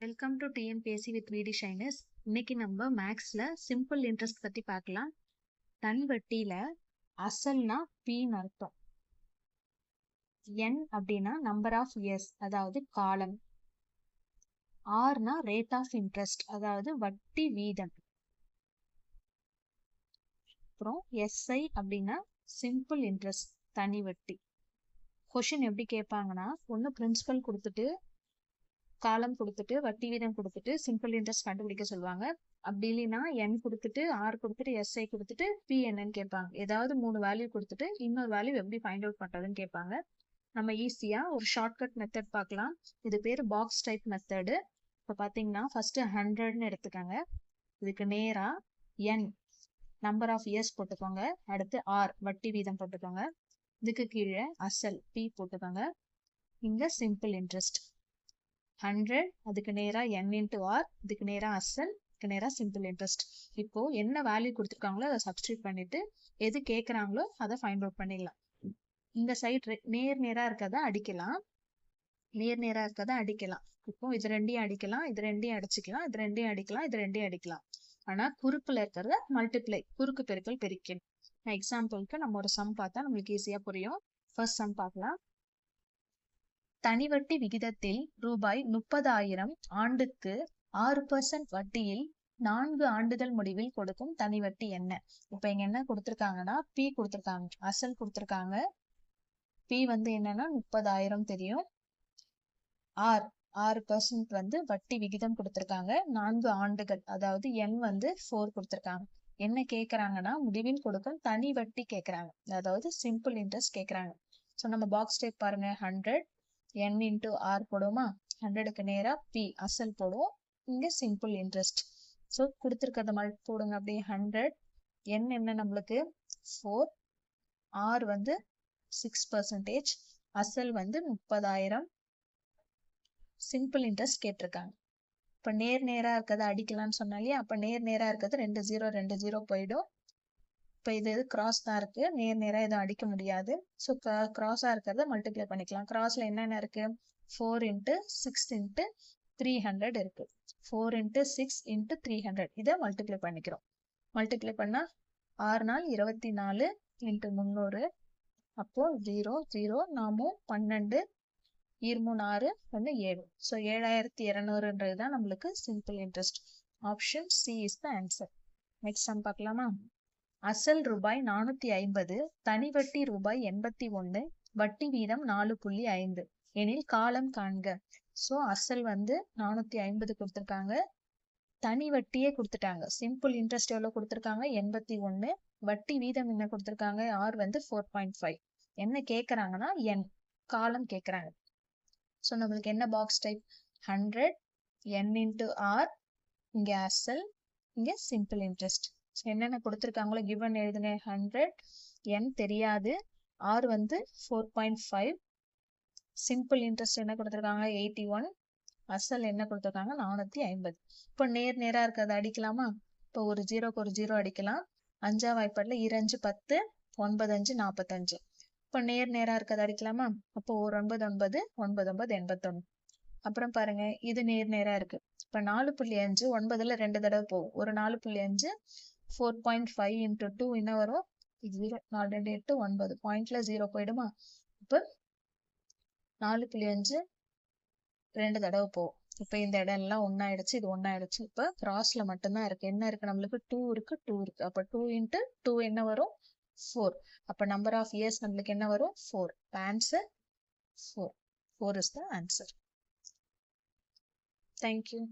Welcome to TNPSC with விடி shyness. இன்னைக்கு நம்ம மேக்ஸ்ல சிம்பிள் இன்ட்ரெஸ்ட் பத்தி பார்க்கலாம். தனி வட்டியில அசல்னா பின்னு அர்த்தம். என் அப்படின்னா நம்பர் ஆஃப் இயர்ஸ், அதாவது காலம். ஆர்னா ரேட் ஆஃப் இன்ட்ரெஸ்ட், அதாவது வட்டி வீதம். அப்புறம் எஸ்ஐ அப்படின்னா சிம்பிள் இன்ட்ரெஸ்ட், தனி வட்டி. கொஷின் எப்படி கேட்பாங்கன்னா, ஒன்று பிரின்சிபல் கொடுத்துட்டு காலம் கொடுத்துட்டு வட்டி வீதம் கொடுத்துட்டு சிம்பிள் இன்ட்ரெஸ்ட் கண்டுபிடிக்க சொல்லுவாங்க. அப்படி இல்லைன்னா என் கொடுத்துட்டு ஆர் கொடுத்துட்டு எஸ்ஐ கொடுத்துட்டு பி என்னன்னு கேட்பாங்க. ஏதாவது 3 வேல்யூ கொடுத்துட்டு இன்னொரு வேல்யூ எப்படி ஃபைண்ட் அவுட் பண்றதுன்னு கேட்பாங்க. நம்ம ஈஸியா ஒரு ஷார்ட்கட் மெத்தட் பார்க்கலாம். இது பேர் பாக்ஸ் டைப் மெத்தடு. இப்போ பாத்தீங்கன்னா ஃபர்ஸ்ட் 100ன்னு எடுத்துக்கோங்க. இதுக்கு நேரா என் நம்பர் ஆஃப் இயர்ஸ் போட்டுக்கோங்க. அடுத்து ஆர் வட்டி வீதம் போட்டுக்கோங்க. இதுக்கு கீழே அசல் பி போட்டுக்கோங்க. இங்க சிம்பிள் இன்ட்ரெஸ்ட் 100, அதுக்கு நேரா n இன்டு ஆர், இதுக்கு நேரா அசல், இதுக்கு நேரா சிம்பிள் இன்ட்ரெஸ்ட். இப்போ என்ன வேல்யூ கொடுத்துருக்காங்களோ அதை சப்ஸ்டியூட் பண்ணிட்டு எது கேட்குறாங்களோ அதை ஃபைண்ட் அவுட் பண்ணிடலாம். இந்த சைட் நேரா இருக்கதை அடிக்கலாம், நேரா இருக்கதை அடிக்கலாம். இப்போ இது ரெண்டையும் அடிக்கலாம், இது ரெண்டையும் அடிச்சுக்கலாம், இது ரெண்டையும் அடிக்கலாம், இது ரெண்டையும் அடிக்கலாம். ஆனா குறுக்குல இருக்கிறத மல்டிப்ளை, குறுக்கு பெருக்கல் பெருக்கல். எக்ஸாம்பிளுக்கு நம்ம ஒரு சம் பார்த்தா நம்மளுக்கு ஈஸியா புரியும். ஃபர்ஸ்ட் சம் பார்க்கலாம். தனிவட்டி விகிதத்தில் ரூபாய் 30,000 ஆண்டுக்கு 6% வட்டியில் 4 ஆண்டுகள் முடிவில் கொடுக்கும் தனிவட்டி என்ன? இப்ப இங்க என்ன கொடுத்திருக்காங்கன்னா பி கொடுத்திருக்காங்க, அசல் கொடுத்திருக்காங்க. பி வந்து என்னன்னா 30,000 தெரியும். ஆர் 6% வட்டி விகிதம் கொடுத்திருக்காங்க. 4 ஆண்டுகள், அதாவது என் 4 கொடுத்திருக்காங்க. என்ன கேக்குறாங்கன்னா முடிவில் கொடுக்கும் தனி வட்டி கேக்குறாங்க, அதாவது சிம்பிள் இன்ட்ரெஸ்ட் கேக்குறாங்க. ஸோ நம்ம பாக்ஸ் டைப் பாருங்க. 100 n இன்டு ஆர் போடுவோமா? 100க்கு நேரா பி அசல் போடுவோம். இங்க சிம்பிள் இன்ட்ரெஸ்ட். ஸோ கொடுத்துருக்கிறத மல்டி போடுங்க அப்படியே. 100 n என்ன நம்மளுக்கு 4, ஆர் 6%, அசல் 30,000, சிம்பிள் இன்ட்ரெஸ்ட் கேட்டிருக்காங்க. இப்ப நேரா இருக்கிறத அடிக்கலாம்னு சொன்னா இல்லையா? அப்ப நேரா இருக்கிறது 2 0 2 0 போயிடும். இப்ப இது கிராஸ் தான் இருக்கு, நேரா எதுவும் அடிக்க முடியாது. ஸோ கிராஸா இருக்கிறத மல்டிப்ளை பண்ணிக்கலாம். கிராஸ்ல என்னென்ன இருக்கு? 4 இன்ட்டு 6 இன்ட்டு 300 இருக்கு. 4 இன்ட்டு 6 இன்ட்டு 300 இதை மல்டிப்ளை பண்ணிக்கிறோம். மல்டிப்ளை பண்ணா 6 நாள் 24 இன்ட்டு 300. அப்போ 0 0 நாமும் 12 6 7. ஸோ 7,200 தான் நம்மளுக்கு simple interest. Option C is the answer. Next sum பார்க்கலாமா? அசல் ரூபாய் 450, தனி வட்டி ரூபாய் 81, வட்டி வீதம் 4.5 எனில் காலம் காண்க. ஸோ அசல் 450 கொடுத்துருக்காங்க, தனி வட்டியே கொடுத்துட்டாங்க. சிம்பிள் இன்ட்ரெஸ்ட் எவ்வளவு கொடுத்துருக்காங்க? 81. வட்டி வீதம் என்ன கொடுத்துருக்காங்க? ஆர் 4.5. என்ன கேட்கறாங்கன்னா என் காலம் கேட்கறாங்க. ஸோ நம்மளுக்கு என்ன box type? 100 n into R, இங்க அசல், இங்க சிம்பிள் இன்ட்ரெஸ்ட். என்னென்ன கொடுத்துருக்காங்களோ கிவன் எழுதுங்க. 100 n தெரியாது, ஆர் 4.5, சிம்பிள் இன்ட்ரெஸ்ட் என்ன கொடுத்துருக்காங்க? 81, அசல் என்ன கொடுத்துருக்காங்க? 450. இப்போ நேரா இருக்கிறத அடிக்கலாமா? இப்போ ஒரு 0க்கு ஒரு 0 அடிக்கலாம். 5ஆம் வாய்ப்பாடுல 2 5 10, 9 5 45. இப்போ நேரா இருக்கிறத அடிக்கலாமா? அப்போ ஒரு 9 9 9 9 81. அப்புறம் பாருங்க, இது நேரா இருக்கு. இப்ப 4.5 9ல 2 தடவை போகும். ஒரு 4.5 4.5 இன்ட்டு 2 என்ன வரும்? 0. 4 2 8 9. பாயிண்ட்ல 0 போயிடுமா? இப்ப 4.5 2 தடவை போகும். இப்ப இந்த இடம் எல்லாம் ஒன்னாயிடுச்சு, இது ஒன்னாயிடுச்சு. இப்ப கிராஸ்ல மட்டும்தான் இருக்கு. என்ன இருக்கு நம்மளுக்கு? 2 இருக்கு, 2 இருக்கு. அப்ப 2 இன்ட்டு 2 என்ன வரும்? 4. அப்ப நம்பர் ஆஃப் இயர்ஸ் நம்மளுக்கு என்ன வரும்? 4. Answer 4. 4 is the answer. Thank you.